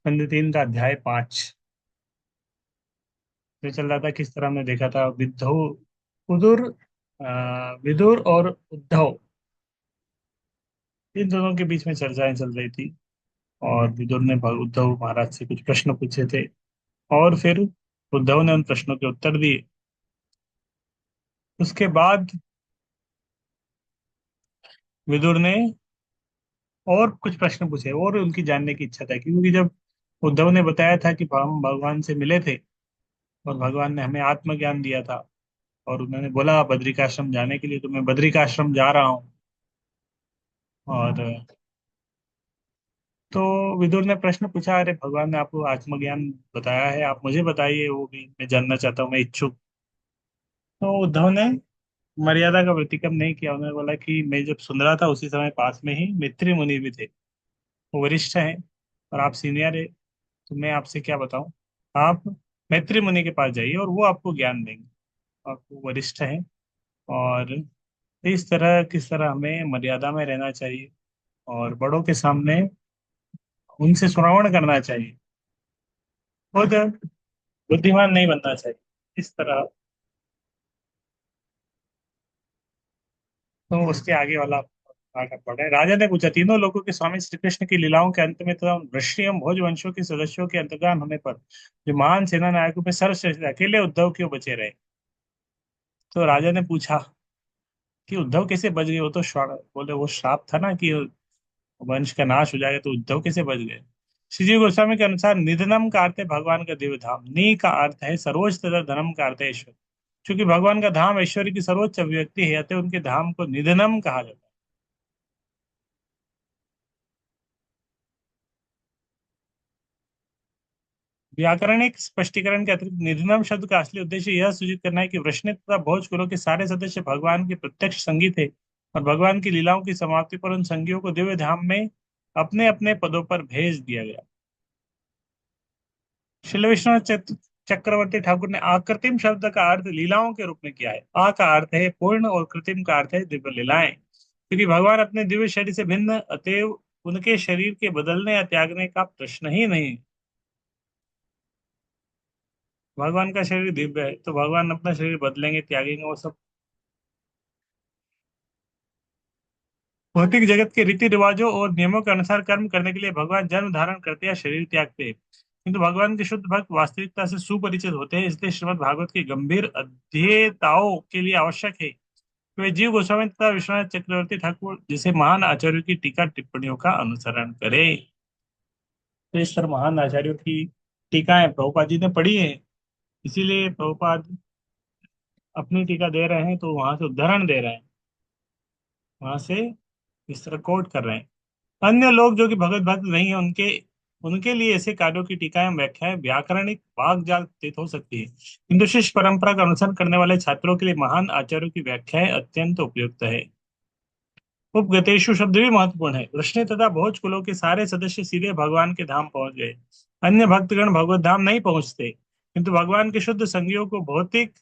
स्कंद 3 का अध्याय 5 जो चल रहा था। किस तरह हमने देखा था, उदुर विदुर और उद्धव, इन दोनों के बीच में चर्चाएं चल रही थी। और विदुर ने उद्धव महाराज से कुछ प्रश्न पूछे थे, और फिर उद्धव ने उन प्रश्नों के उत्तर दिए। उसके बाद विदुर ने और कुछ प्रश्न पूछे, और उनकी जानने की इच्छा था, क्योंकि जब उद्धव ने बताया था कि हम भगवान से मिले थे और भगवान ने हमें आत्मज्ञान दिया था, और उन्होंने बोला बद्रिकाश्रम जाने के लिए, तो मैं बद्रिकाश्रम जा रहा हूँ। और तो विदुर ने प्रश्न पूछा, अरे भगवान ने आपको आत्मज्ञान बताया है, आप मुझे बताइए, वो भी मैं जानना चाहता हूँ, मैं इच्छुक। तो उद्धव ने मर्यादा का व्यतिक्रम नहीं किया। उन्होंने बोला कि मैं जब सुन रहा था उसी समय पास में ही मैत्री मुनि भी थे, वो वरिष्ठ हैं और आप सीनियर है, तो मैं आपसे क्या बताऊं। आप मैत्री मुनि के पास जाइए और वो आपको ज्ञान देंगे, आपको वरिष्ठ हैं। और इस तरह किस तरह हमें मर्यादा में रहना चाहिए और बड़ों के सामने उनसे श्रवण करना चाहिए, खुद बुद्धिमान नहीं बनना चाहिए इस तरह। तो उसके आगे वाला आगे पढ़े। राजा ने पूछा, तीनों लोगों के स्वामी श्री कृष्ण की लीलाओं के अंत में तथा वृष्णि एवं भोज वंशों के सदस्यों के अंतर्धान होने पर जो महान सेना नायकों में सर्वश्रेष्ठ अकेले उद्धव क्यों बचे रहे। तो राजा ने पूछा कि उद्धव कैसे बच गए, वो तो बोले वो श्राप था ना कि वंश का नाश हो जाएगा, तो उद्धव कैसे बच गए। श्रीजी गोस्वामी के अनुसार निधनम का अर्थ है भगवान का दिव्य धाम, नी का अर्थ है सर्वोच्च तथा धनम का अर्थ है ईश्वर। क्योंकि भगवान का धाम ऐश्वर्य की सर्वोच्च अभिव्यक्ति है, अतः उनके धाम को निधनम कहा जाता है। व्याकरणिक स्पष्टीकरण के अतिरिक्त निधनम शब्द का असली उद्देश्य यह सूचित करना है कि वृष्णि तथा भोज कुलों के सारे सदस्य भगवान के प्रत्यक्ष संगी थे, और भगवान की लीलाओं की समाप्ति पर उन संगियों को दिव्य धाम में अपने अपने पदों पर भेज दिया गया। श्रील विश्वनाथ चक्रवर्ती ठाकुर ने आकृतिम शब्द का अर्थ लीलाओं के रूप में किया है। आ का अर्थ है पूर्ण और कृत्रिम का अर्थ है दिव्य लीलाएं, क्योंकि भगवान अपने दिव्य शरीर से भिन्न, अतएव उनके शरीर के बदलने या त्यागने का प्रश्न ही नहीं। भगवान का शरीर दिव्य है, तो भगवान अपना शरीर बदलेंगे त्यागेंगे वो सब भौतिक जगत के रीति रिवाजों और नियमों के अनुसार कर्म करने के लिए भगवान जन्म धारण करते या शरीर त्यागते हैं। किंतु भगवान के शुद्ध भक्त वास्तविकता से सुपरिचित होते हैं, इसलिए श्रीमद् भागवत की गंभीर अध्येताओं के लिए आवश्यक है कि वे जीव गोस्वामी तथा विश्वनाथ चक्रवर्ती ठाकुर जैसे महान आचार्यों की टीका टिप्पणियों का अनुसरण करें। तो इस तरह महान आचार्यों की टीकाएं प्रभुपाद जी ने पढ़ी है, इसीलिए प्रभुपाद अपनी टीका दे रहे हैं, तो वहां से उदाहरण दे रहे हैं, वहां से इस तरह कोट कर रहे हैं। अन्य लोग जो कि भगवत भक्त नहीं है, उनके उनके लिए ऐसे कार्यों की टीकाएं व्याख्याएं व्याकरणिक वाकजाल प्रतीत हो सकती है, किंतु शिष्य परंपरा का अनुसरण करने वाले छात्रों के लिए महान आचार्यों की व्याख्याएं अत्यंत उपयुक्त है। उपगतेषु शब्द भी महत्वपूर्ण है। वृष्णि तथा भोज कुलों के सारे सदस्य सीधे भगवान के धाम पहुंच गए। अन्य भक्तगण भगवत धाम नहीं पहुंचते, किंतु भगवान के शुद्ध संगियों को भौतिक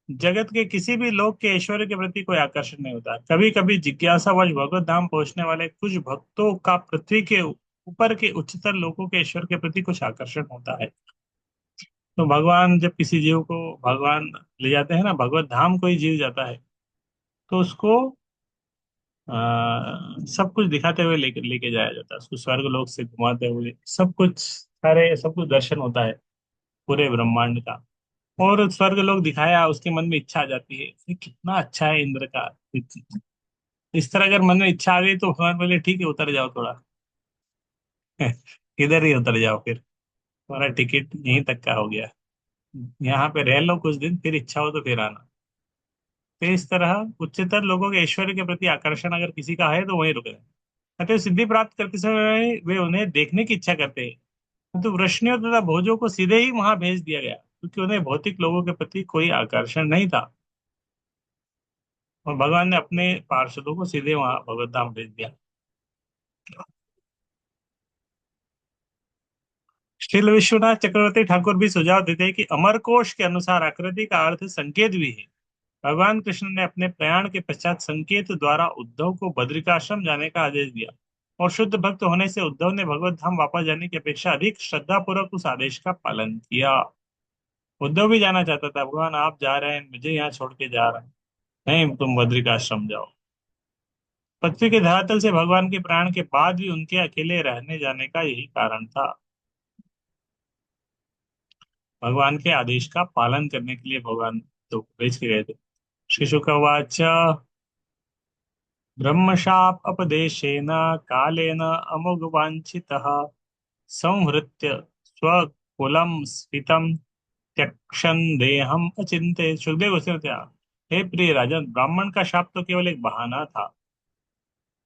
जगत के किसी भी लोक के ऐश्वर्य के प्रति कोई आकर्षण नहीं होता। कभी कभी जिज्ञासावश भगवत धाम पहुंचने वाले कुछ भक्तों का पृथ्वी के ऊपर के उच्चतर लोकों के ईश्वर के प्रति कुछ आकर्षण होता है। तो भगवान जब किसी जीव को भगवान ले जाते हैं ना, भगवत धाम कोई जीव जाता है, तो उसको सब कुछ दिखाते हुए लेके लेके जाया जाता है, उसको स्वर्ग लोक से घुमाते हुए सब कुछ, सारे सब कुछ दर्शन होता है पूरे ब्रह्मांड का। और स्वर्ग लोग दिखाया, उसके मन में इच्छा आ जाती है, ये कितना अच्छा है इंद्र का। इस तरह अगर मन में इच्छा आ गई तो भगवान बोले ठीक है उतर जाओ थोड़ा, इधर ही उतर जाओ, फिर तुम्हारा टिकट यहीं तक का हो गया, यहाँ पे रह लो कुछ दिन, फिर इच्छा हो तो फिर आना। तो इस तरह उच्चतर लोगों के ऐश्वर्य के प्रति आकर्षण अगर किसी का है तो वहीं रुक जाए। अतः सिद्धि प्राप्त करते समय वे उन्हें देखने की इच्छा करते हैं, किंतु वृष्णियों तथा भोजों को सीधे ही वहां भेज दिया गया, क्योंकि उन्हें भौतिक लोगों के प्रति कोई आकर्षण नहीं था, और भगवान ने अपने पार्षदों को सीधे वहां भगवत धाम भेज दिया। श्रील विश्वनाथ चक्रवर्ती ठाकुर भी सुझाव देते हैं कि अमरकोश के अनुसार आकृति का अर्थ संकेत भी है। भगवान कृष्ण ने अपने प्रयाण के पश्चात संकेत द्वारा उद्धव को बद्रिकाश्रम जाने का आदेश दिया। और शुद्ध भक्त होने से उद्धव ने भगवत धाम वापस जाने की अपेक्षा अधिक श्रद्धा पूर्वक उस आदेश का पालन किया। उद्धव भी जाना चाहता था, भगवान आप जा रहे हैं, मुझे यहाँ छोड़ के जा रहे हैं, नहीं तुम बद्रिकाश्रम जाओ। पृथ्वी के धरातल से भगवान के प्राण के बाद भी उनके अकेले रहने जाने का यही कारण था। भगवान के आदेश का पालन करने के लिए भगवान तो भेज के गए थे। श्री शुकवाच ब्रह्मशाप अपदेशेन कालेन अमुगवांछितः संहृत्य स्वकुलम स्फीतम त्यक्शन देहम अचिंत्य। सुखदेव गोस्वामी थे, हे प्रिय राजन, ब्राह्मण का शाप तो केवल एक बहाना था।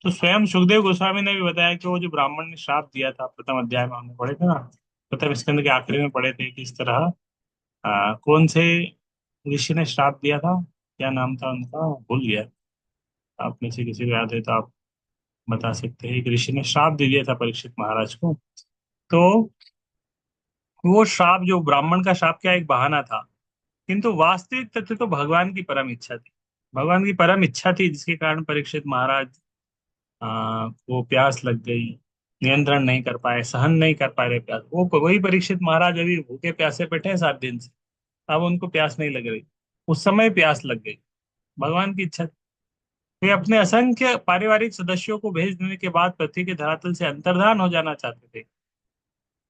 तो स्वयं सुखदेव गोस्वामी ने भी बताया कि वो जो ब्राह्मण ने श्राप दिया था, प्रथम अध्याय में हमने पढ़े थे ना, प्रथम स्कंद के आखिरी में पढ़े थे कि इस तरह कौन से ऋषि ने श्राप दिया था, क्या नाम था उनका, भूल गया। आप में से किसी को याद है तो आप बता सकते हैं। एक ऋषि ने श्राप दे दिया था परीक्षित महाराज को। तो वो श्राप, जो ब्राह्मण का श्राप, क्या एक बहाना था, किंतु वास्तविक तथ्य तो भगवान की परम इच्छा थी। भगवान की परम इच्छा थी जिसके कारण परीक्षित महाराज को प्यास लग गई, नियंत्रण नहीं कर पाए, सहन नहीं कर पा रहे प्यास। वो वही परीक्षित महाराज अभी भूखे प्यासे बैठे हैं 7 दिन से, अब उनको प्यास नहीं लग रही, उस समय प्यास लग गई। भगवान की इच्छा थी। वे अपने असंख्य पारिवारिक सदस्यों को भेज देने के बाद पृथ्वी के धरातल से अंतर्धान हो जाना चाहते थे।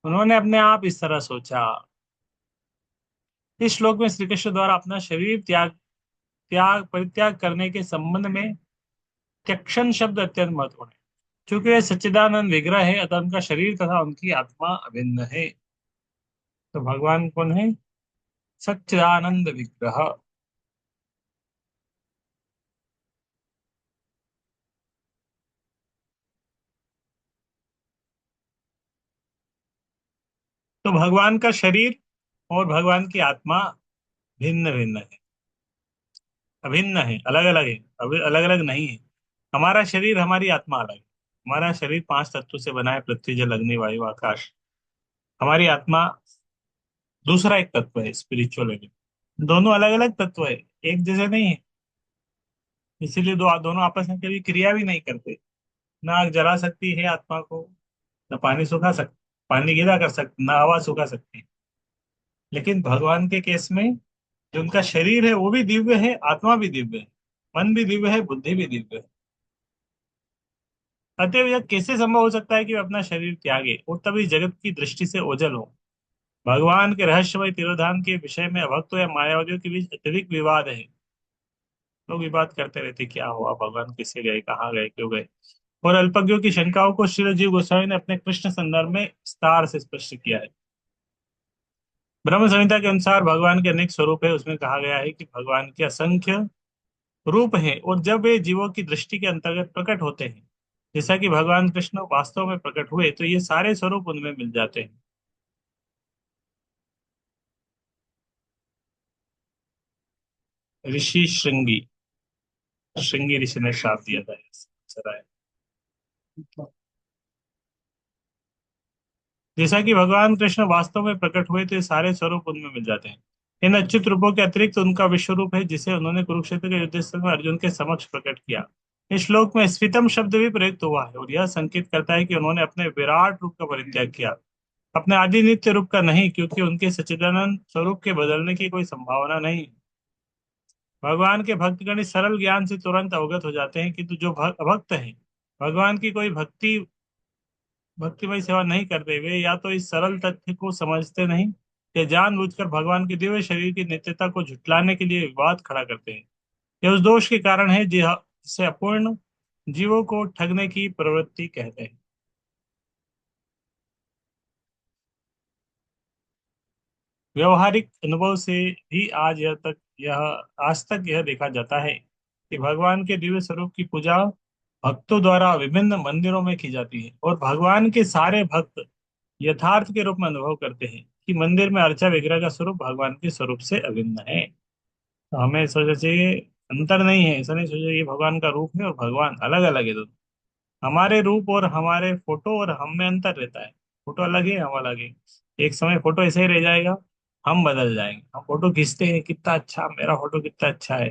उन्होंने अपने आप इस तरह सोचा। इस श्लोक में श्री कृष्ण द्वारा अपना शरीर त्याग त्याग परित्याग करने के संबंध में त्यक्षण शब्द अत्यंत महत्वपूर्ण है। क्योंकि वे सच्चिदानंद विग्रह है, अतः उनका शरीर तथा उनकी आत्मा अभिन्न है। तो भगवान कौन है? सच्चिदानंद विग्रह। तो भगवान का शरीर और भगवान की आत्मा भिन्न भिन्न है, अभिन्न है, अलग अलग है, अलग अलग नहीं है। हमारा शरीर, हमारी आत्मा अलग है। हमारा शरीर 5 तत्वों से बना है, पृथ्वी जल अग्नि वायु आकाश। हमारी आत्मा दूसरा एक तत्व है, स्पिरिचुअल एलिमेंट। दोनों अलग अलग तत्व है, एक जैसे नहीं है। इसीलिए दोनों आपस में कभी क्रिया भी नहीं करते। ना आग जला सकती है आत्मा को, न पानी सुखा सकती, पानी गीला कर सकती, ना हवा सुखा सकती। लेकिन भगवान के केस में जो उनका शरीर है वो भी दिव्य है, आत्मा भी दिव्य है, मन भी दिव्य है, बुद्धि भी दिव्य है। अतएव यह कैसे संभव हो सकता है कि वे अपना शरीर त्यागे और तभी जगत की दृष्टि से ओझल हो? भगवान के रहस्यमय तिरोधान के विषय में भक्तों या मायावादियों के बीच अत्यधिक विवाद है। लोग विवाद करते रहते, क्या हुआ, भगवान किससे गए, कहाँ गए, क्यों गए। और अल्पज्ञों की शंकाओं को श्री जीव गोस्वामी ने अपने कृष्ण संदर्भ में विस्तार से स्पष्ट किया है। ब्रह्म संहिता के अनुसार भगवान के अनेक स्वरूप है। उसमें कहा गया है कि भगवान के असंख्य रूप हैं और जब वे जीवों की दृष्टि के अंतर्गत प्रकट होते हैं, जैसा कि भगवान कृष्ण वास्तव में प्रकट हुए, तो ये सारे स्वरूप उनमें मिल जाते हैं। ऋषि श्रृंगी, श्रृंगी ऋषि ने श्राप दिया था, ऐसा है। जैसा कि भगवान कृष्ण वास्तव में प्रकट हुए, तो ये सारे स्वरूप उनमें मिल जाते हैं। इन अच्युत रूपों के अतिरिक्त उनका विश्व रूप है, जिसे उन्होंने कुरुक्षेत्र के युद्ध स्थल में अर्जुन के समक्ष प्रकट किया। इस श्लोक में स्फीतम शब्द भी प्रयुक्त हुआ है और यह संकेत करता है कि उन्होंने अपने विराट रूप का परित्याग किया, अपने आदि नित्य रूप का नहीं, क्योंकि उनके सच्चिदानंद स्वरूप के बदलने की कोई संभावना नहीं। भगवान के भक्तगण इस सरल ज्ञान से तुरंत अवगत हो जाते हैं, किंतु जो अभक्त हैं, भगवान की कोई भक्तिमय सेवा नहीं करते, वे या तो इस सरल तथ्य को समझते नहीं, या जानबूझकर भगवान के दिव्य शरीर की नित्यता को झुटलाने के लिए विवाद खड़ा करते हैं। यह उस दोष के कारण है जिसे अपूर्ण जीवों को ठगने की प्रवृत्ति कहते हैं। व्यवहारिक अनुभव से भी यह आज तक यह देखा जाता है कि भगवान के दिव्य स्वरूप की पूजा भक्तों द्वारा विभिन्न मंदिरों में की जाती है, और भगवान के सारे भक्त यथार्थ के रूप में अनुभव करते हैं कि मंदिर में अर्चा विग्रह का स्वरूप भगवान के स्वरूप से अभिन्न है। तो हमें सोचना चाहिए, अंतर नहीं है, ऐसा नहीं सोचना ये भगवान का रूप है और भगवान अलग अलग है दोनों। हमारे रूप और हमारे फोटो और हम में अंतर रहता है। फोटो अलग है, हम अलग है। एक समय फोटो ऐसे ही रह जाएगा, हम बदल जाएंगे। हम फोटो खींचते हैं, कितना अच्छा मेरा फोटो, कितना अच्छा है,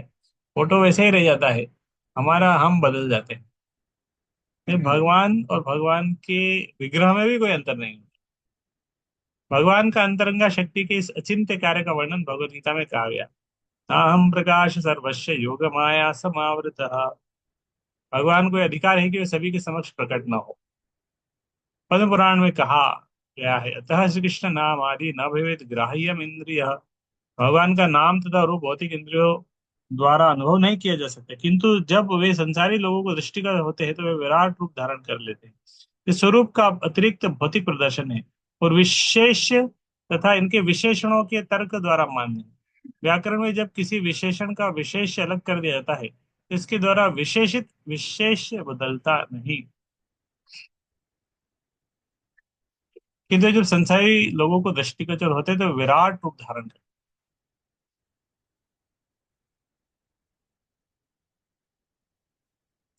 फोटो वैसे ही रह जाता है, हमारा हम बदल जाते हैं। भगवान और भगवान के विग्रह में भी कोई अंतर नहीं। भगवान का अंतरंगा शक्ति के इस अचिंत्य कार्य का वर्णन भगवद गीता में कहा गया। अहम प्रकाश सर्वस्य योग माया समावृत। भगवान को यह अधिकार है कि वे सभी के समक्ष प्रकट न हो। पद्म पुराण में कहा गया है, अतः श्री कृष्ण नाम आदि न भवेत ग्राह्यम इंद्रिय। भगवान का नाम तथा रूप भौतिक इंद्रियों द्वारा अनुभव नहीं किया जा सकता, किंतु जब वे संसारी लोगों को दृष्टिगत होते हैं तो वे विराट रूप धारण कर लेते हैं। इस स्वरूप का अतिरिक्त भौतिक प्रदर्शन है और विशेष तथा इनके विशेषणों के तर्क द्वारा मान्य है। व्याकरण में जब किसी विशेषण का विशेष अलग कर दिया जाता है तो इसके द्वारा विशेषित विशेष बदलता नहीं, किंतु जब संसारी लोगों को दृष्टिगोचर होते हैं तो विराट रूप धारण करते हैं।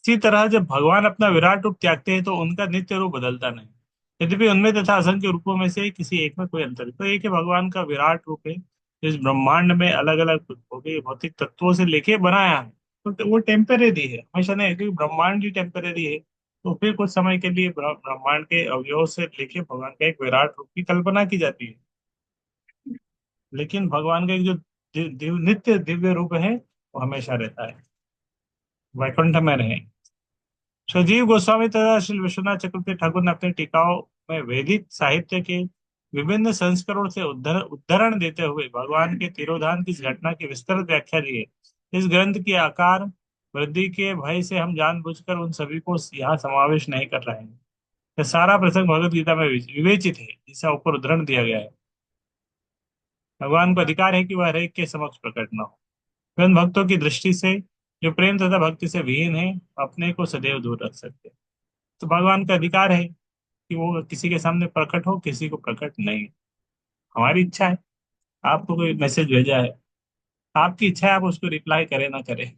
इसी तरह जब भगवान अपना विराट रूप त्यागते हैं तो उनका नित्य रूप बदलता नहीं, यद्यपि उनमें तथा असंख्य रूपों में से किसी एक में कोई अंतर है। तो एक ही भगवान का विराट रूप है, इस ब्रह्मांड में अलग अलग भौतिक तत्वों से लेके बनाया है। तो वो टेम्परेरी है, हमेशा नहीं, क्योंकि ब्रह्मांड ही टेम्परेरी है। तो फिर कुछ समय के लिए ब्रह्मांड के अवयव से लेके भगवान का एक विराट रूप की कल्पना की जाती है। लेकिन भगवान का एक जो नित्य दिव्य रूप है वो हमेशा रहता है, वैकुंठ में रहे। सजीव गोस्वामी तथा श्री विश्वनाथ चक्रवर्ती ठाकुर ने अपने टीकाओं में वैदिक साहित्य के विभिन्न संस्करणों से उद्धरण देते हुए भगवान के तिरोधान की इस घटना की विस्तृत व्याख्या दी है। इस ग्रंथ की आकार वृद्धि के भय से हम जानबूझकर उन सभी को यहाँ समावेश नहीं कर रहे हैं। यह सारा प्रसंग भगवत गीता में विवेचित है, जिसका ऊपर उद्धरण दिया गया है। भगवान को अधिकार है कि वह हर एक के समक्ष प्रकट न हो। वे उन भक्तों की दृष्टि से जो प्रेम तथा भक्ति से विहीन है अपने को सदैव दूर रख सकते हैं। तो भगवान का अधिकार है कि वो किसी के सामने प्रकट हो, किसी को प्रकट नहीं। हमारी इच्छा है, आपको कोई मैसेज भेजा है, आपकी इच्छा है आप उसको रिप्लाई करें ना करें।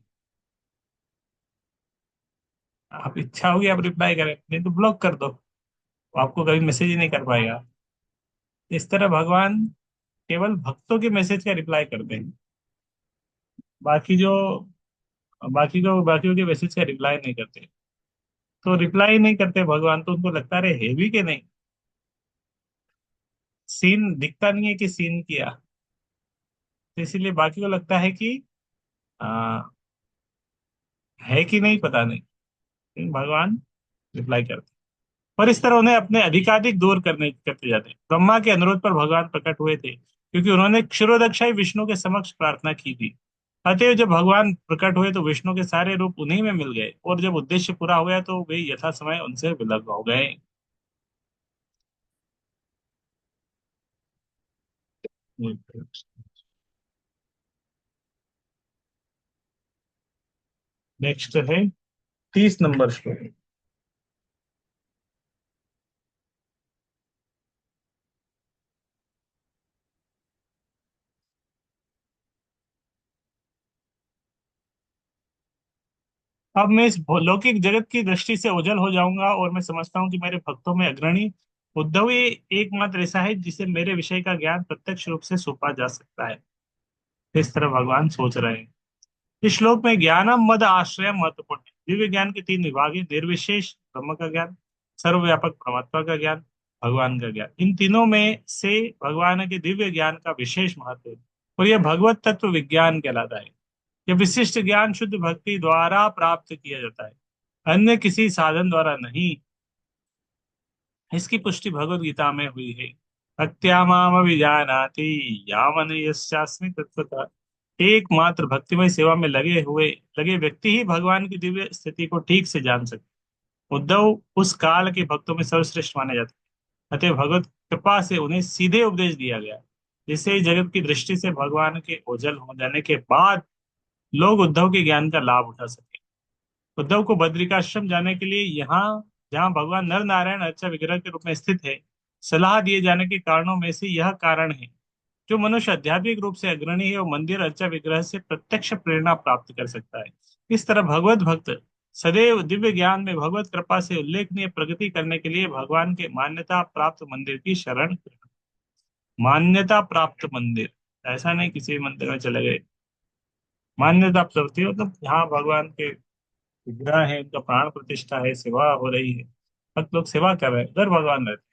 आप इच्छा होगी आप रिप्लाई करें, नहीं तो ब्लॉक कर दो, वो आपको कभी मैसेज ही नहीं कर पाएगा। इस तरह भगवान केवल भक्तों के मैसेज का रिप्लाई करते हैं। बाकी जो बाकियों के मैसेज का रिप्लाई नहीं करते। तो रिप्लाई नहीं करते भगवान, तो उनको लगता रहे है भी कि नहीं, सीन दिखता नहीं है कि सीन किया। तो इसीलिए बाकी को लगता है कि आ, है कि नहीं पता नहीं, लेकिन भगवान रिप्लाई करते। और इस तरह उन्हें अपने अधिकाधिक दूर करते जाते हैं। ब्रह्मा के अनुरोध पर भगवान प्रकट हुए थे, क्योंकि उन्होंने क्षीरोदक्षाई विष्णु के समक्ष प्रार्थना की थी। अतएव जब भगवान प्रकट हुए तो विष्णु के सारे रूप उन्हीं में मिल गए, और जब उद्देश्य पूरा हो गया तो वे यथा समय उनसे विलग हो गए। नेक्स्ट है 30 नंबर श्लोक। अब मैं इस लौकिक जगत की दृष्टि से ओझल हो जाऊंगा और मैं समझता हूँ कि मेरे भक्तों में अग्रणी उद्धव ही एकमात्र ऐसा है जिसे मेरे विषय का ज्ञान प्रत्यक्ष रूप से सौंपा जा सकता है। इस तरह भगवान सोच रहे हैं। इस श्लोक में ज्ञानम मद आश्रय महत्वपूर्ण है। दिव्य ज्ञान के 3 विभाग हैं, निर्विशेष ब्रह्म का ज्ञान, सर्वव्यापक परमात्मा का ज्ञान, भगवान का ज्ञान। इन तीनों में से भगवान के दिव्य ज्ञान का विशेष महत्व है और यह भगवत तत्व विज्ञान कहलाता है। यह विशिष्ट ज्ञान शुद्ध भक्ति द्वारा प्राप्त किया जाता है, अन्य किसी साधन द्वारा नहीं। इसकी पुष्टि भगवत गीता में हुई है। भक्त्या माम अभिजानाति यावन यस्यास्मि तत्वतः। एकमात्र भक्तिमय सेवा में लगे व्यक्ति ही भगवान की दिव्य स्थिति को ठीक से जान सकते। उद्धव उस काल के भक्तों में सर्वश्रेष्ठ माने जाते हैं। अतः भगवत कृपा से उन्हें सीधे उपदेश दिया गया, जिससे इस जगत की दृष्टि से भगवान के ओझल हो जाने के बाद लोग उद्धव के ज्ञान का लाभ उठा सके। उद्धव को बद्रिकाश्रम जाने के लिए यहाँ, जहाँ भगवान नर नारायण अर्चा विग्रह के रूप में स्थित है, सलाह दिए जाने के कारणों में से यह कारण है। जो मनुष्य आध्यात्मिक रूप से अग्रणी है वो मंदिर अर्चा विग्रह से प्रत्यक्ष प्रेरणा प्राप्त कर सकता है। इस तरह भगवत भक्त सदैव दिव्य ज्ञान में भगवत कृपा से उल्लेखनीय प्रगति करने के लिए भगवान के मान्यता प्राप्त मंदिर की शरण। मान्यता प्राप्त मंदिर, ऐसा नहीं किसी भी मंदिर में चले गए। मान्यता प्राप्त होती है मतलब यहाँ भगवान के विग्रह है, उनका प्राण प्रतिष्ठा है, सेवा हो रही है, भक्त लोग सेवा कर रहे हैं, उधर भगवान रहते हैं।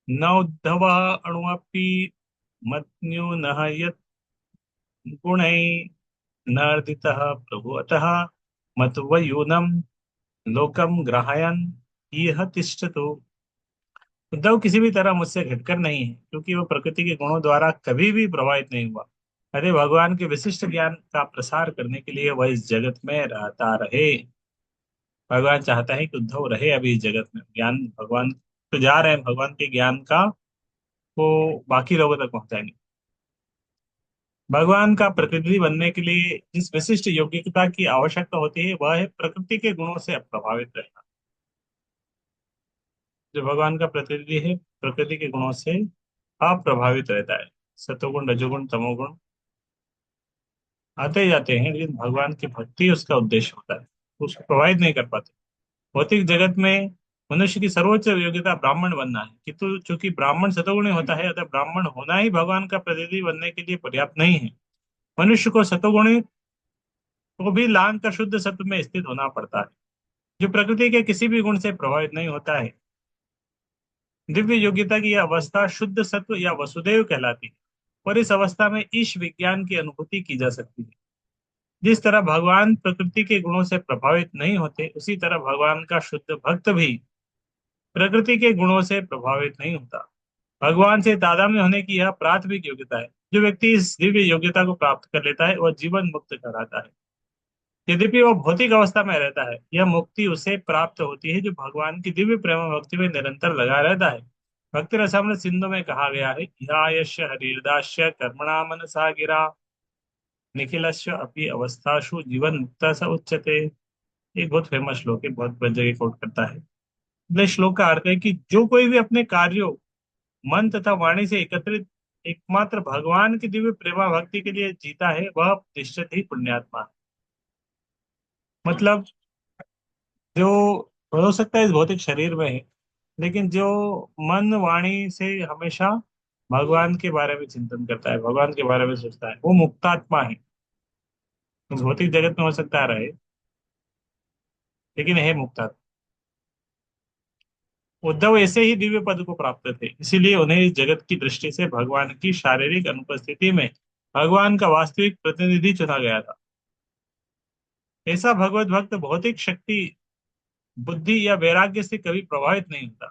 न उद्धव अणुअपि मन्यु न यत् गुणै नर्दितः प्रभुअतः मत्वयूनम लोकम ग्रहायन यह तिष्ठतु। उद्धव किसी भी तरह मुझसे घटकर नहीं है, क्योंकि वो प्रकृति के गुणों द्वारा कभी भी प्रभावित नहीं हुआ। अरे भगवान के विशिष्ट ज्ञान का प्रसार करने के लिए वह इस जगत में रहता रहे। भगवान चाहता है कि उद्धव रहे अभी इस जगत में, ज्ञान भगवान तो जा रहे हैं, भगवान के ज्ञान का वो बाकी लोगों तक पहुंचाएंगे। भगवान का प्रतिनिधि बनने के लिए जिस विशिष्ट योग्यता की आवश्यकता होती है वह है प्रकृति के गुणों से प्रभावित रहना। जो भगवान का प्रतिनिधि है प्रकृति के गुणों से अप्रभावित रहता है। सतोगुण रजोगुण तमोगुण आते ही जाते हैं, लेकिन भगवान की भक्ति उसका उद्देश्य होता है, उसको प्रभावित नहीं कर पाते। भौतिक जगत में मनुष्य की सर्वोच्च योग्यता ब्राह्मण बनना है, किंतु चूंकि ब्राह्मण सतोगुणी होता है, अतः ब्राह्मण होना ही भगवान का प्रतिनिधि बनने के लिए पर्याप्त नहीं है। मनुष्य को सतोगुणी को भी लांग कर शुद्ध सत्व में स्थित होना पड़ता है, जो प्रकृति के किसी भी गुण से प्रभावित नहीं होता है। दिव्य योग्यता की यह अवस्था शुद्ध सत्व या वसुदेव कहलाती है, और इस अवस्था में ईश विज्ञान की अनुभूति की जा सकती है। जिस तरह भगवान प्रकृति के गुणों से प्रभावित नहीं होते, उसी तरह भगवान का शुद्ध भक्त भी प्रकृति के गुणों से प्रभावित नहीं होता। भगवान से तादात्म्य होने की यह प्राथमिक योग्यता है। जो व्यक्ति इस दिव्य योग्यता को प्राप्त कर लेता है वह जीवन मुक्त कहलाता है। यद्यपि वह भौतिक अवस्था में रहता है, यह मुक्ति उसे प्राप्त होती है जो भगवान की दिव्य प्रेम भक्ति में निरंतर लगा रहता है। भक्ति रसामृत सिंधु में कहा गया है, ध्यायस्य हरिर्दास्य कर्मणा मनसा गिरा निखिलस्य अपि अवस्थासु जीवन मुक्ता स उच्यते। एक बहुत फेमस श्लोक है, बहुत जगह कोट करता है। इस श्लोक का अर्थ है कि जो कोई भी अपने कार्यों मन तथा वाणी से एकत्रित एकमात्र भगवान की दिव्य प्रेमा भक्ति के लिए जीता है, वह निश्चित ही पुण्यात्मा है। मतलब जो हो सकता है इस भौतिक शरीर में है, लेकिन जो मन वाणी से हमेशा भगवान के बारे में चिंतन करता है, भगवान के बारे में सोचता है, वो मुक्तात्मा है। इस भौतिक जगत में हो सकता है रहे, लेकिन है मुक्तात्मा। उद्धव ऐसे ही दिव्य पद को प्राप्त थे, इसीलिए उन्हें इस जगत की दृष्टि से भगवान की शारीरिक अनुपस्थिति में भगवान का वास्तविक प्रतिनिधि चुना गया था। ऐसा भगवत भक्त भौतिक शक्ति बुद्धि या वैराग्य से कभी प्रभावित नहीं होता।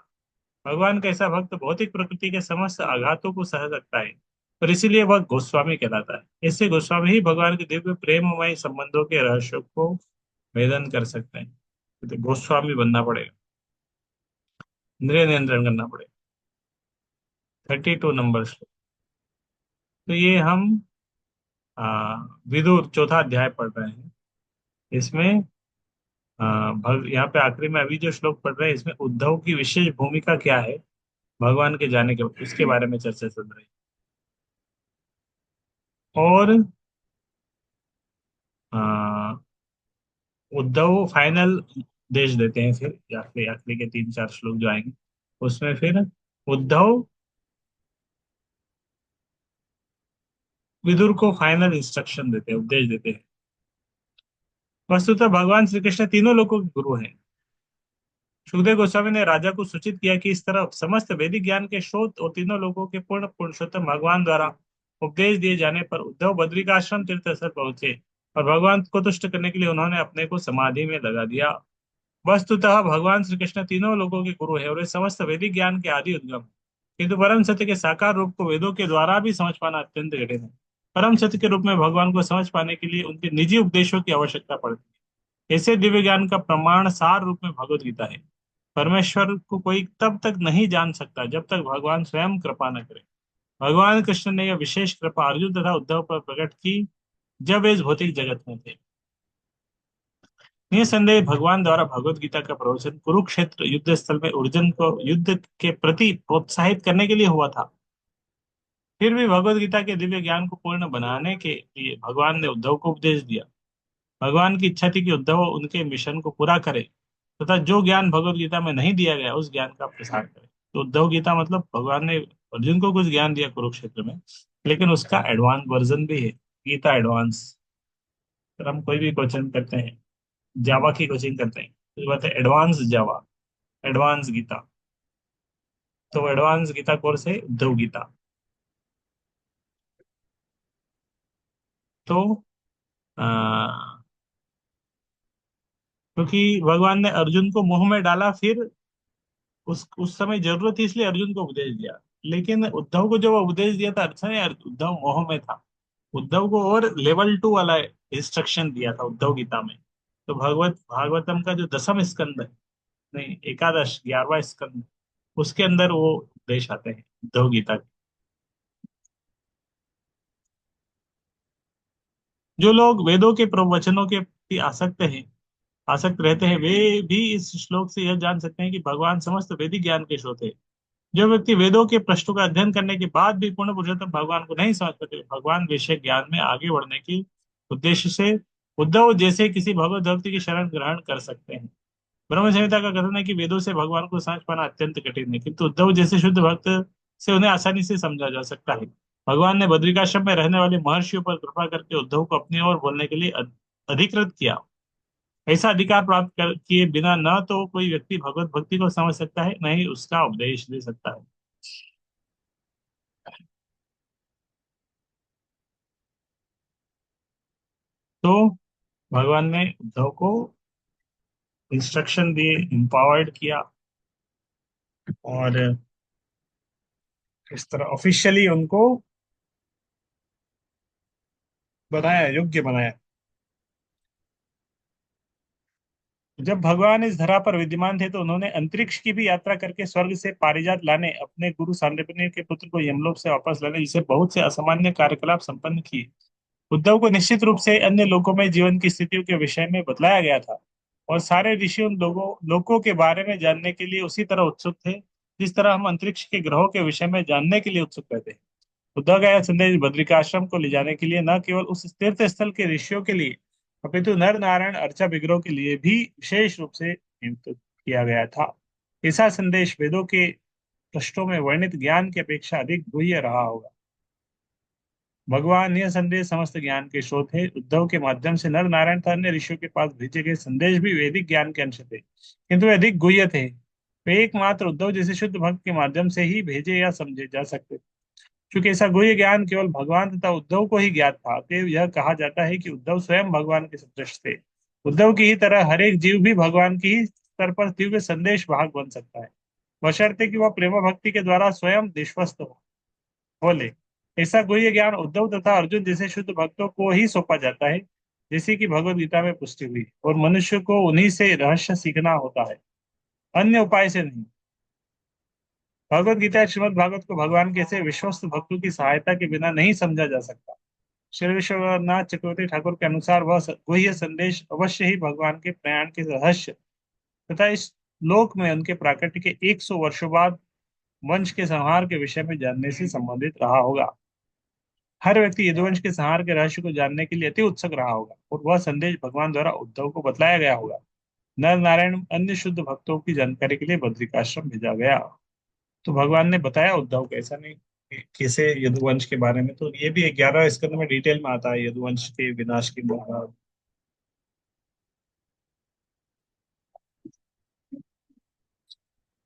भगवान का ऐसा भक्त भौतिक प्रकृति के समस्त आघातों को सह सकता है, और इसीलिए वह गोस्वामी कहलाता है। इससे गोस्वामी ही भगवान के दिव्य प्रेममय संबंधों के रहस्यों को वेदन कर सकते हैं। तो गोस्वामी बनना पड़ेगा, इंद्रिय नियंत्रण करना पड़ेगा। 32 नंबर श्लोक। तो ये हम विदुर चौथा अध्याय पढ़ रहे हैं। इसमें यहाँ पे आखिरी में अभी जो श्लोक पढ़ रहे हैं, इसमें उद्धव की विशेष भूमिका क्या है भगवान के जाने के बाद, उसके बारे में चर्चा चल रही है। और अ, उद्धव फाइनल देश देते हैं फिर आखिरी आखिरी के 3-4 श्लोक जो आएंगे, उसमें फिर उद्धव विदुर को फाइनल इंस्ट्रक्शन देते हैं, उपदेश देते हैं। वस्तुतः भगवान श्री कृष्ण तीनों लोगों के गुरु हैं। सुखदेव गोस्वामी ने राजा को सूचित किया कि इस तरह समस्त वैदिक ज्ञान के स्रोत और तीनों लोगों के पूर्ण पुरुषोत्तम भगवान द्वारा उपदेश दिए जाने पर उद्धव बद्रिकाश्रम तीर्थ स्थल पहुंचे, और भगवान को तुष्ट करने के लिए उन्होंने अपने को समाधि में लगा दिया। वस्तुतः भगवान श्री कृष्ण तीनों लोगों के गुरु है और वे समस्त वैदिक ज्ञान के आदि उद्गम हैं। किंतु परम सत्य के साकार रूप को वेदों के द्वारा भी समझ पाना अत्यंत कठिन है। परम सत्य के रूप में भगवान को समझ पाने के लिए उनके निजी उपदेशों की आवश्यकता पड़ती है। ऐसे दिव्य ज्ञान का प्रमाण सार रूप में भगवत गीता है। परमेश्वर को कोई तब तक नहीं जान सकता जब तक भगवान स्वयं कृपा न करे। भगवान कृष्ण ने यह विशेष कृपा अर्जुन तथा उद्धव पर प्रकट की जब वे इस भौतिक जगत में थे। निसंदेह भगवान द्वारा भगवत गीता का प्रवचन कुरुक्षेत्र युद्ध स्थल में अर्जुन को युद्ध के प्रति प्रोत्साहित करने के लिए हुआ था। फिर भी भगवत गीता के दिव्य ज्ञान को पूर्ण बनाने के लिए भगवान ने उद्धव को उपदेश दिया। भगवान की इच्छा थी कि उद्धव उनके मिशन को पूरा करे तथा जो ज्ञान भगवत गीता में नहीं दिया गया उस ज्ञान का प्रसार करे। तो उद्धव गीता मतलब भगवान ने अर्जुन को कुछ ज्ञान दिया कुरुक्षेत्र में, लेकिन उसका एडवांस वर्जन भी है, गीता एडवांस। अगर हम कोई भी कोचिंग करते हैं, जावा की कोचिंग करते हैं, तो बात है एडवांस जावा, एडवांस गीता। तो एडवांस गीता कोर्स है उद्धव गीता। तो क्योंकि भगवान ने अर्जुन को मुंह में डाला, फिर उस समय जरूरत थी इसलिए अर्जुन को उपदेश दिया। लेकिन उद्धव को जो वो उपदेश दिया था, अच्छा नहीं, उद्धव मोह में था। उद्धव को और लेवल 2 वाला इंस्ट्रक्शन दिया था उद्धव गीता में। तो भागवतम का जो दसम स्कंद है, नहीं, एकादश 11वां स्कंद, उसके अंदर वो उपदेश आते हैं उद्धव गीता के। जो लोग वेदों के प्रवचनों के प्रति आसक्त रहते हैं, वे भी इस श्लोक से यह जान सकते हैं कि भगवान समस्त वैदिक ज्ञान के स्रोत है। जो व्यक्ति वेदों के पृष्ठों का अध्ययन करने के बाद भी पूर्ण पुरुषोत्तम भगवान को नहीं समझ पाते, भगवान विषय ज्ञान में आगे बढ़ने के उद्देश्य से उद्धव जैसे किसी भगवत भक्ति की शरण ग्रहण कर सकते हैं। ब्रह्म संहिता का कथन है कि वेदों से भगवान को समझ पाना अत्यंत कठिन है, किंतु उद्धव जैसे शुद्ध भक्त से उन्हें आसानी से समझा जा सकता है। भगवान ने बद्रिकाश्रम में रहने वाले महर्षियों पर कृपा करके उद्धव को अपनी ओर बोलने के लिए अधिकृत किया। ऐसा अधिकार प्राप्त किए बिना न तो कोई व्यक्ति भगवत भक्ति को समझ सकता है, न ही उसका उपदेश दे सकता है। तो भगवान ने उद्धव को इंस्ट्रक्शन दिए, एम्पावर्ड किया, और इस तरह ऑफिशियली उनको बनाया, योग्य बनाया। जब भगवान इस धरा पर विद्यमान थे, तो उन्होंने अंतरिक्ष की भी यात्रा करके स्वर्ग से पारिजात लाने, अपने गुरु सांदीपनि के पुत्र को यमलोक से वापस लाने, जिसे बहुत से असामान्य कार्यकलाप संपन्न किए। उद्धव को निश्चित रूप से अन्य लोकों में जीवन की स्थितियों के विषय में बतलाया गया था, और सारे ऋषि उन लोकों के बारे में जानने के लिए उसी तरह उत्सुक थे, जिस तरह हम अंतरिक्ष के ग्रहों के विषय में जानने के लिए उत्सुक रहते हैं। उद्धव का यह संदेश बद्रिकाश्रम को ले जाने के लिए न केवल उस तीर्थ स्थल के ऋषियों के लिए, अपितु नर नारायण अर्चा विग्रहों के लिए भी विशेष रूप से नियुक्त किया गया था। ऐसा संदेश वेदों के पृष्ठों में वर्णित ज्ञान की अपेक्षा अधिक गुह्य रहा होगा। भगवान, यह संदेश समस्त ज्ञान के स्रोत है। उद्धव के माध्यम से नर नारायण तथा अन्य ऋषियों के पास भेजे गए संदेश भी वैदिक ज्ञान के अंश थे, किंतु वे अधिक गुह्य थे। वे एकमात्र उद्धव जैसे शुद्ध भक्त के माध्यम से ही भेजे या समझे जा सकते। क्योंकि ऐसा गुह्य ज्ञान केवल भगवान तथा उद्धव को ही ज्ञात था, अतएव यह कहा जाता है कि उद्धव स्वयं भगवान के सदृश थे। उद्धव की ही तरह हर एक जीव भी भगवान की ही स्तर पर दिव्य संदेश वाहक बन सकता है, बशर्ते कि वह प्रेम भक्ति के द्वारा स्वयं विश्वस्त हो। बोले, ऐसा गुह्य ज्ञान उद्धव तथा अर्जुन जैसे शुद्ध भक्तों को ही सौंपा जाता है, जैसे कि भगवत गीता में पुष्टि हुई, और मनुष्य को उन्हीं से रहस्य सीखना होता है, अन्य उपाय से नहीं। भगवत गीता श्रीमद् भागवत को भगवान के ऐसे विश्वस्त भक्तों की सहायता के बिना नहीं समझा जा सकता। श्री विश्वनाथ चक्रवर्ती ठाकुर के अनुसार वह गुह्य संदेश अवश्य ही भगवान के प्रयाण के रहस्य तथा इस लोक में उनके प्राकट्य के 100 वर्षों बाद वंश के संहार के विषय में जानने से संबंधित रहा होगा। हर व्यक्ति यदुवंश के संहार के रहस्य को जानने के लिए अति उत्सुक रहा होगा, और वह संदेश भगवान द्वारा उद्धव को बतलाया गया होगा। नर नारायण अन्य शुद्ध भक्तों की जानकारी के लिए बद्रिकाश्रम भेजा गया। तो भगवान ने बताया उद्धव को, ऐसा नहीं कि कैसे यदुवंश के बारे में, तो ये भी 11 स्कंद में डिटेल में आता है यदुवंश के विनाश की बात।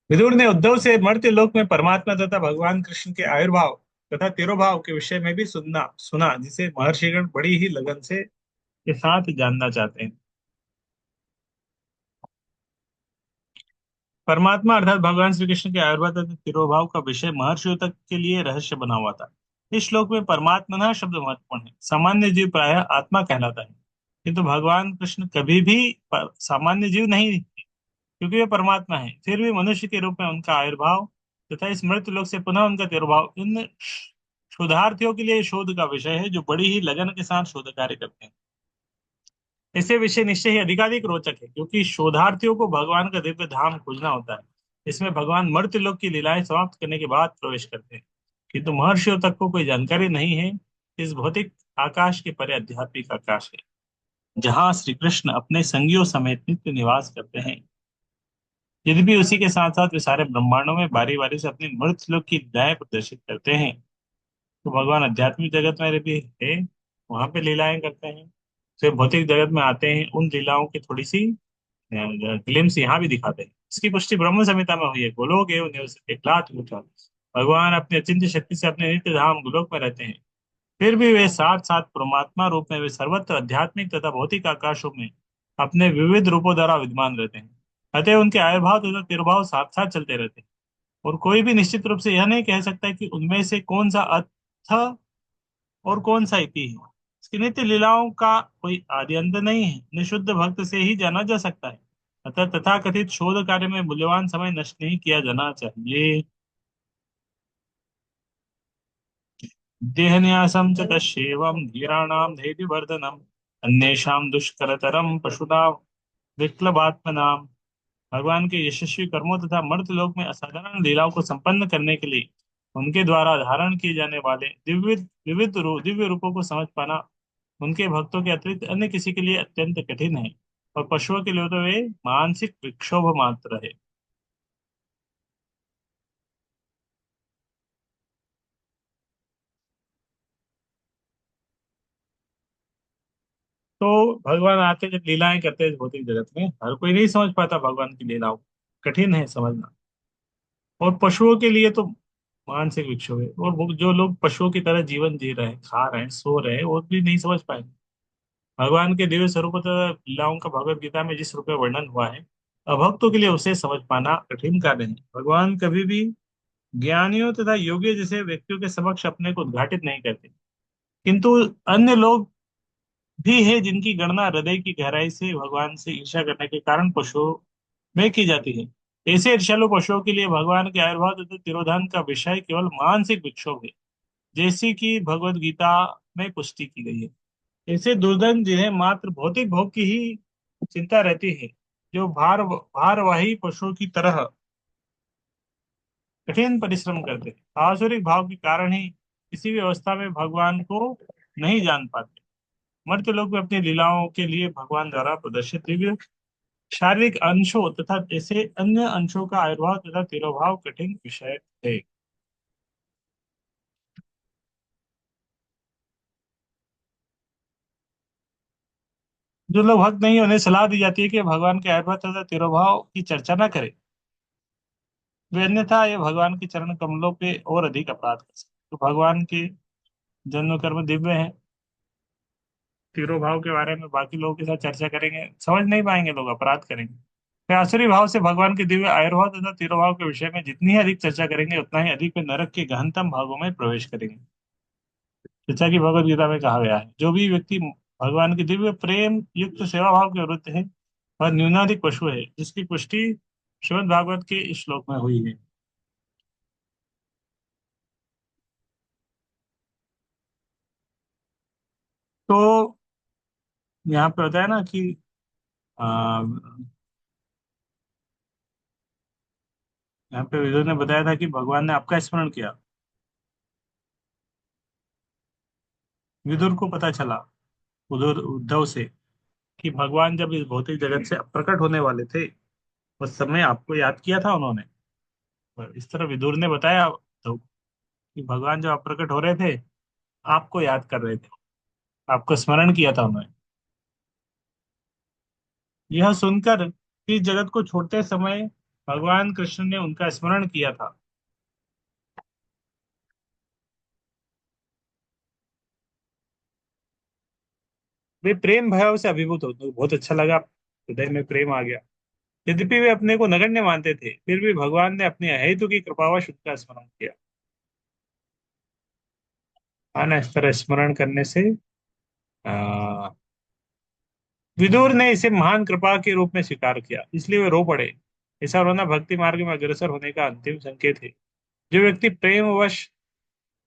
विदुर ने उद्धव से मर्त्य लोक में परमात्मा तथा भगवान कृष्ण के आविर्भाव तथा तिरोभाव के विषय में भी सुनना सुना, जिसे महर्षिगण बड़ी ही लगन से के साथ जानना चाहते हैं। परमात्मा अर्थात भगवान श्री कृष्ण के आविर्भाव तथा तिरोभाव का विषय महर्षियों तक के लिए रहस्य बना हुआ था। इस श्लोक में परमात्मा शब्द महत्वपूर्ण है। सामान्य जीव प्रायः आत्मा कहलाता है, किंतु भगवान कृष्ण कभी भी सामान्य जीव नहीं, क्योंकि वे परमात्मा है। फिर भी मनुष्य के रूप में उनका आविर्भाव तथा इस मृत्यु लोक से पुनः उनका तिरोभाव इन शोधार्थियों के लिए शोध का विषय है, जो बड़ी ही लगन के साथ शोध कार्य करते हैं। ऐसे विषय निश्चय ही अधिकाधिक रोचक है, क्योंकि शोधार्थियों को भगवान का दिव्य धाम खोजना होता है। इसमें भगवान मर्त्य लोक की लीलाएं समाप्त करने के बाद प्रवेश करते हैं, किंतु महर्षियों तक को कोई जानकारी नहीं है। इस भौतिक आकाश के परे आध्यात्मिक आकाश है, जहाँ श्री कृष्ण अपने संगियों समेत नित्य निवास करते हैं। यद्यपि उसी के साथ साथ वे सारे ब्रह्मांडों में बारी बारी से अपनी मर्त्य लोक की लीलाएं प्रदर्शित करते हैं। तो भगवान आध्यात्मिक जगत में भी है, वहां पे लीलाएं करते हैं। फिर भौतिक जगत में आते हैं, उन लीलाओं की थोड़ी सी ग्लिम्स यहाँ भी दिखाते हैं। इसकी पुष्टि ब्रह्म संहिता में हुई है। गोलोक एवं निवास ऊंचा। भगवान अपनी अचिंत्य शक्ति से अपने नित्य धाम गोलोक में रहते हैं। फिर भी वे साथ साथ परमात्मा रूप में वे सर्वत्र आध्यात्मिक तथा भौतिक आकाशों में अपने विविध रूपों द्वारा विद्यमान रहते हैं। अतः उनके आविर्भाव तथा तिर्भाव साथ साथ चलते रहते हैं, और कोई भी निश्चित रूप से यह नहीं कह सकता कि उनमें से कौन सा अथ और कौन सा इति है। इसकी नित्य लीलाओं का कोई आदि अंत नहीं है, निशुद्ध भक्त से ही जाना जा सकता है। अतः तथाकथित शोध कार्य में मूल्यवान समय नष्ट नहीं किया जाना चाहिए। देहन्यासं च तस्यैवं धीराणां धैर्यवर्धनम् अन्येषां दुष्करतरं पशूनां विक्लबात्मनां। भगवान के यशस्वी कर्मों तथा मर्त्य लोक में असाधारण लीलाओं को संपन्न करने के लिए उनके द्वारा धारण किए जाने वाले दिव्य रूपों को समझ पाना उनके भक्तों के अतिरिक्त अन्य किसी के लिए अत्यंत कठिन है, और पशुओं के लिए तो वे मानसिक विक्षोभ मात्र है। तो भगवान आते जब लीलाएं करते हैं इस भौतिक जगत में, हर कोई नहीं समझ पाता भगवान की लीलाओं, कठिन है समझना। और पशुओं के लिए तो मानसिक विक्षोभ है, और वो जो लोग पशुओं की तरह जीवन जी रहे हैं, खा रहे हैं, सो रहे हैं, वो भी नहीं समझ पाएंगे भगवान के दिव्य स्वरूप तथा लीलाओं का भगवत गीता में जिस रूप में वर्णन हुआ है। अभक्तों के लिए उसे समझ पाना कठिन कार्य है। भगवान कभी भी ज्ञानियों तथा योगियों जैसे व्यक्तियों के समक्ष अपने को उद्घाटित नहीं करते, किंतु अन्य लोग भी है जिनकी गणना हृदय की गहराई से भगवान से ईर्ष्या करने के कारण पशुओं में की जाती है। ऐसे ईर्ष्यालु पशुओं के लिए भगवान के आविर्भाव तथा तिरोधान का विषय केवल मानसिक विक्षोभ है, जैसी कि भगवत गीता में पुष्टि की गई है। ऐसे दुर्जन जिन्हें मात्र भौतिक भोग की ही चिंता रहती है, जो भारवाही पशुओं की तरह कठिन परिश्रम करते हैं, आसुरिक भाव के कारण ही किसी भी अवस्था में भगवान को नहीं जान पाते। मर्त्य लोग में अपनी लीलाओं के लिए भगवान द्वारा प्रदर्शित दिव्य शारीरिक अंशों तथा ऐसे अन्य अंशों का आविर्भाव तथा तिरोभाव कठिन विषय है। जो लोग भक्त नहीं हैं, उन्हें सलाह दी जाती है कि भगवान के आविर्भाव तथा तिरोभाव की चर्चा न करें। वे अन्यथा ये भगवान के चरण कमलों पे और अधिक अपराध कर सकते। तो भगवान के जन्म कर्म दिव्य हैं, तिरोभाव के बारे में बाकी लोगों के साथ चर्चा करेंगे, समझ नहीं पाएंगे, लोग अपराध करेंगे। वे आसुरी भाव से भगवान के दिव्य आविर्भाव तथा तिरोभाव के विषय में जितनी ही अधिक चर्चा करेंगे, उतना ही अधिक वे नरक के गहनतम भागों में प्रवेश करेंगे। जैसा कि भगवत गीता में कहा गया है, जो भी व्यक्ति भगवान के दिव्य प्रेम युक्त सेवा भाव के विरुद्ध है वह न्यूनाधिक पशु है, जिसकी पुष्टि श्रीमद् भागवत के इस श्लोक में हुई है। तो यहाँ पे होता है ना कि आ, यहाँ पे विदुर ने बताया था कि भगवान ने आपका स्मरण किया। विदुर को पता चला उधर उद्धव से कि भगवान जब इस भौतिक जगत से प्रकट होने वाले थे, उस समय आपको याद किया था उन्होंने। और इस तरह विदुर ने बताया उद्धव को कि भगवान जब आप प्रकट हो रहे थे, आपको याद कर रहे थे, आपको स्मरण किया था उन्होंने। यह सुनकर इस जगत को छोड़ते समय भगवान कृष्ण ने उनका स्मरण किया था। वे प्रेम भाव से अभिभूत होते, बहुत अच्छा लगा, हृदय में प्रेम आ गया। यद्यपि वे अपने को नगण्य मानते थे, फिर भी भगवान ने अपनी अहेतु की कृपावश उनका स्मरण किया। हाँ ना, इस तरह स्मरण करने से आ, विदुर ने इसे महान कृपा के रूप में स्वीकार किया, इसलिए वे रो पड़े। ऐसा रोना भक्ति मार्ग में अग्रसर होने का अंतिम संकेत है। जो व्यक्ति प्रेमवश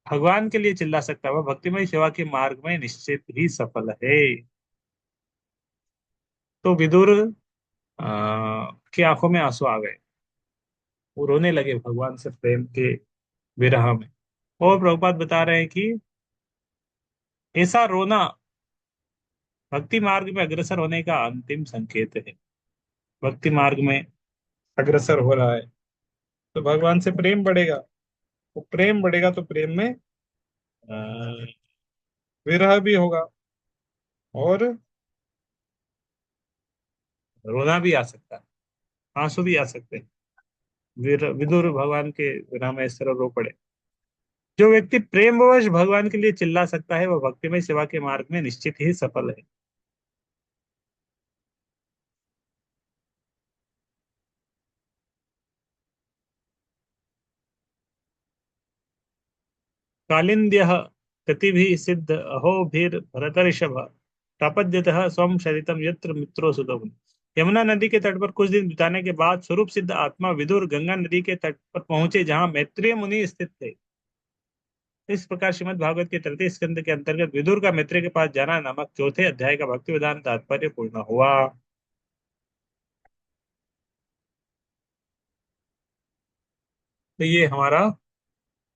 भगवान के लिए चिल्ला सकता है, वह भक्तिमय सेवा के मार्ग में निश्चित ही सफल है। तो विदुर की आंखों में आंसू आ गए, वो रोने लगे भगवान से प्रेम के विरह में। और प्रभुपाद बता रहे हैं कि ऐसा रोना भक्ति मार्ग में अग्रसर होने का अंतिम संकेत है। भक्ति मार्ग में अग्रसर हो रहा है, तो भगवान से प्रेम बढ़ेगा। वो प्रेम बढ़ेगा तो प्रेम में विरह भी होगा, और रोना भी आ सकता है, आंसू भी आ सकते हैं। विदुर भगवान के विरह में इस तरह रो पड़े। जो व्यक्ति प्रेमवश भगवान के लिए चिल्ला सकता है वह भक्तिमय सेवा के मार्ग में निश्चित ही सफल है। कालिंद्य गतिभिः सिद्ध अहो भीर भरतर्षभ प्रापद्यतः स्वम शरितम यत्र मित्रो सुदम। यमुना नदी के तट पर कुछ दिन बिताने के बाद स्वरूप सिद्ध आत्मा विदुर गंगा नदी के तट पर पहुंचे जहां मैत्रेय मुनि स्थित थे। इस प्रकार श्रीमद् भागवत के तृतीय स्कंद के अंतर्गत विदुर का मैत्रेय के पास जाना नामक चौथे अध्याय का भक्ति वेदांत तात्पर्य पूर्ण हुआ। तो ये हमारा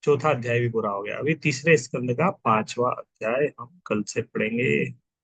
चौथा अध्याय भी पूरा हो गया। अभी तीसरे स्कंद का पांचवा अध्याय हम कल से पढ़ेंगे।